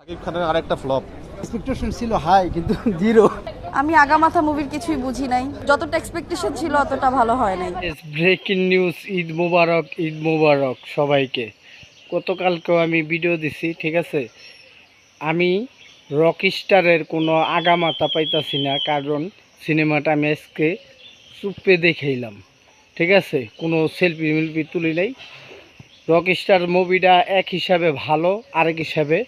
শাকিব খানের আরেকটা flop. Expectation ছিল হাই কিন্তু জিরো। আমি আগামাথা মুভির কিছুই বুঝি নাই, যতটা এক্সপেকটেশন ছিল অতটা ভালো হয় নাই। ব্রেকিং নিউজ, ঈদ মোবারক, ঈদ মোবারক সবাইকে। গতকালকেও আমি ভিডিও দিছি, ঠিক আছে। আমি রকস্টারের কোনো আগামাথা পাইতাছি না, কারণ সিনেমাটা আমি আজকে চুপে দেখেইলাম, ঠিক আছে। কোনো সেলফি মেলফি তুলি নাই। রকস্টার মুভিটা এক হিসাবে ভালো, আরেক হিসাবে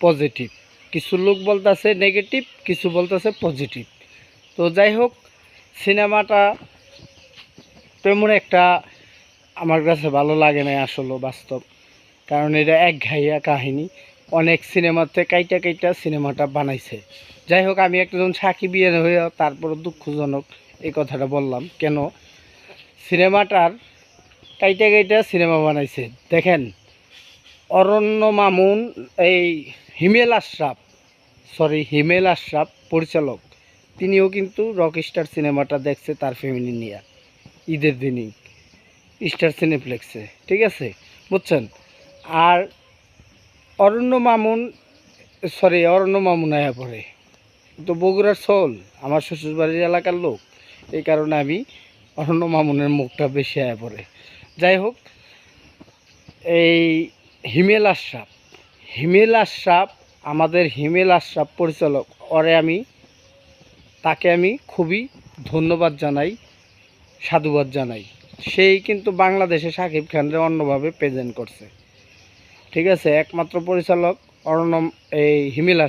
পজিটিভ। কিছু লোক বলতেছে নেগেটিভ, কিছু বলতেছে পজিটিভ। তো যাই হোক, সিনেমাটা তেমন একটা আমার কাছে ভালো লাগে না আসলে, বাস্তব। কারণ এটা একঘেয়া কাহিনী, অনেক সিনেমাতে কাইটা কাইটা সিনেমাটা বানাইছে। যাই হোক, আমি একজন সাকিবিয়ান হয়ে তারপরে দুঃখজনক এই কথাটা বললাম। কেন সিনেমাটার কাইটা কাইটা সিনেমা বানাইছে দেখেন। অরণ্য মামুন, এই হিমেল আশরাফ পরিচালক, তিনিও কিন্তু রকস্টার সিনেমাটা দেখছে তার ফ্যামিলি নিয়ে ঈদের দিনই স্টার সিনেপ্লেক্সে, ঠিক আছে, বুঝছেন। আর অরণ্য মামুন আয়া পড়ে তো বগুড়ার সোল, আমার শ্বশুরবাড়ির এলাকার লোক, এই কারণে আমি অরণ্য মামুনের মুখটা বেশি আয়া পড়ে। যাই হোক, এই হিমেল আশরাফ আমাদের হিমেল আশরাফ পরিচালক, তাকে আমি খুবই ধন্যবাদ জানাই, সাধুবাদ জানাই। সেই কিন্তু বাংলাদেশে শাকিব খানরে অন্যভাবে প্রেজেন্ট করছে, ঠিক আছে। একমাত্র পরিচালক এই হিমেল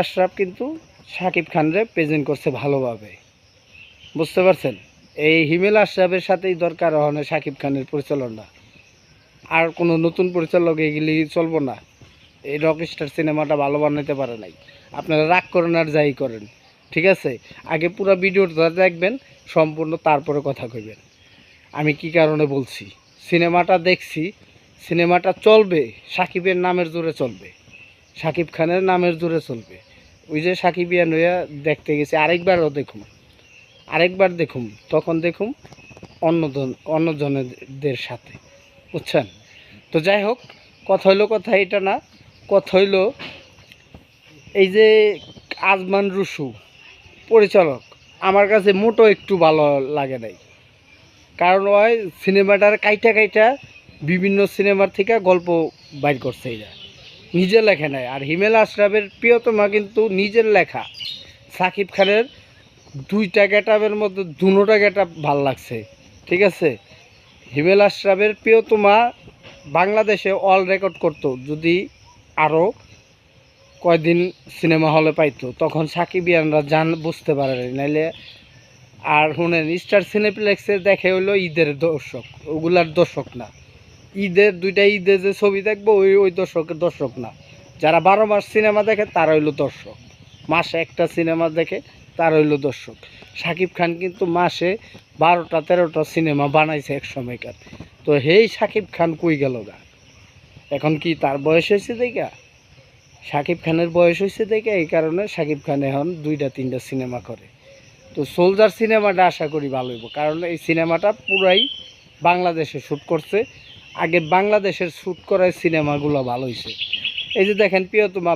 আশরাফ কিন্তু শাকিব খানরে প্রেজেন্ট করছে ভালোভাবে, বুঝতে পারছেন। এই হিমেল আশরাফের সাথেই দরকার হয় শাকিব খানের পরিচালনা। আর কোনো নতুন পরিচালক এগুলি চলবো না। এই রকস্টার সিনেমাটা ভালো বানাইতে পারে নাই। আপনারা রাগ করেন আর যাই করেন, ঠিক আছে। আগে পুরো ভিডিওটা দেখবেন সম্পূর্ণ, তারপরে কথা কইবেন আমি কি কারণে বলছি। সিনেমাটা দেখছি, সিনেমাটা চলবে সাকিবের নামের জোরে চলবে, শাকিব খানের নামের জোরে চলবে। ওই যে সাকিবিয়ান হইয়া দেখতে গেছি, আরেকবার দেখুম, তখন দেখুম অন্যজনদের সাথে, বুঝছেন। তো যাই হোক, কথা এটা না, কথা হইল এই যে আজমান রুশু পরিচালক, আমার কাছে মোটো একটু ভালো লাগে নাই। কারণ ওই সিনেমাটার কাইটা বিভিন্ন সিনেমার থেকে গল্প বাইর করছে, এরা নিজে লেখে নাই। আর হিমেল আশরাফের প্রিয়তমা কিন্তু নিজের লেখা। সাকিব খানের দুইটা গেটআপের মধ্যে দুটোটা গেটআপ ভাল লাগছে, ঠিক আছে। হিমেল আশরাফের প্রিয়তমা বাংলাদেশে অল রেকর্ড করতো যদি আরও কয়দিন সিনেমা হলে পাইতো, তখন সাকিবিয়ানরা বুঝতে পারে নাইলে। আর শুনেন, স্টার সিনেপ্লেক্সে দেখে হইলো ঈদের দর্শক, ওগুলার দর্শক না। দুইটা ঈদে যে ছবি দেখবো ওই দর্শক না। যারা 12 মাস সিনেমা দেখে তারা হইলো দর্শক, মাসে একটা সিনেমা দেখে তারা হইলো দর্শক। শাকিব খান কিন্তু মাসে 12টা 13টা সিনেমা বানাইছে এক সময়কার। তো হেই শাকিব খান কই গেল গা? এখন কি তার বয়স হয়েছে দেখা? শাকিব খানের বয়স হয়েছে দেখে এই কারণে শাকিব খান এখন 2টা 3টা সিনেমা করে। তো সোলজার সিনেমাটা আশা করি ভালো হইব, কারণ এই সিনেমাটা পুরাই বাংলাদেশে শ্যুট করছে। আগে বাংলাদেশের শ্যুট করার সিনেমাগুলো ভালো হয়েছে। এই যে দেখেন প্রিয়তমা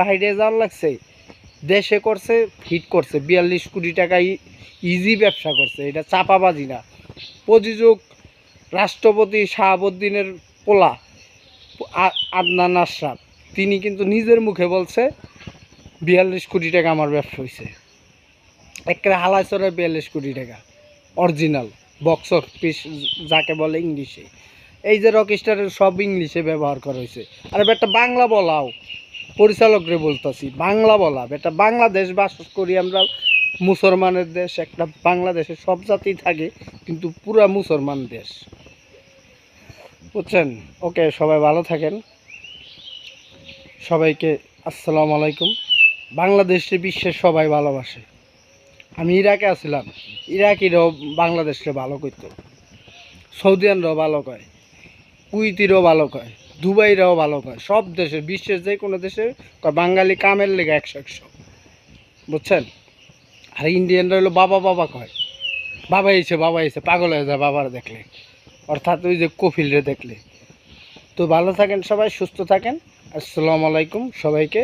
বাইরে যাওয়ার লাগছে, দেশে করছে, হিট করছে, 42 কোটি টাকা ইজি ব্যবসা করছে। এটা চাপাবাজি না। প্রযোজক রাষ্ট্রপতি শাহাবুদ্দিনের পোলা আদনান আশরাফ, তিনি কিন্তু নিজের মুখে বলছে 42 কোটি টাকা আমার ব্যবসা হয়েছে। একটা হালাইছরের 42 কোটি টাকা অরিজিনাল বক্স অফিস যাকে বলে ইংলিশে। এই যে রকস্টারের সব ইংলিশে ব্যবহার করা হয়েছে। আর একটা বাংলা বলাও, পরিচালকরে বলতেছি বাংলা বলা। এটা বাংলাদেশ বাস করি আমরা, মুসলমানের দেশ। একটা বাংলাদেশে সব জাতি থাকে, কিন্তু পুরা মুসলমান দেশ, বুঝছেন। ওকে, সবাই ভালো থাকেন। সবাইকে আসসালামু আলাইকুম। বাংলাদেশে বিশ্বের সবাই ভালোবাসে। আমি ইরাকে আসছিলাম, ইরাকিরাও বাংলাদেশকে ভালো করতো, সৌদিয়ানরাও ভালো কয়, কুইতিরাও ভালো কয়, দুবাইরাও ভালো কয়। সব দেশে, বিশ্বের যে কোনো দেশে বাঙালি কামের লেগে 100, বুঝছেন। আর ইন্ডিয়ানরা হলো বাবা বাবা কয়, বাবা এসে পাগল হয়ে যায় বাবার দেখলে, অর্থাৎ ওই যে কফিলরে দেখলে। তো ভালো থাকেন সবাই, সুস্থ থাকেন। আসসালামু আলাইকুম সবাইকে।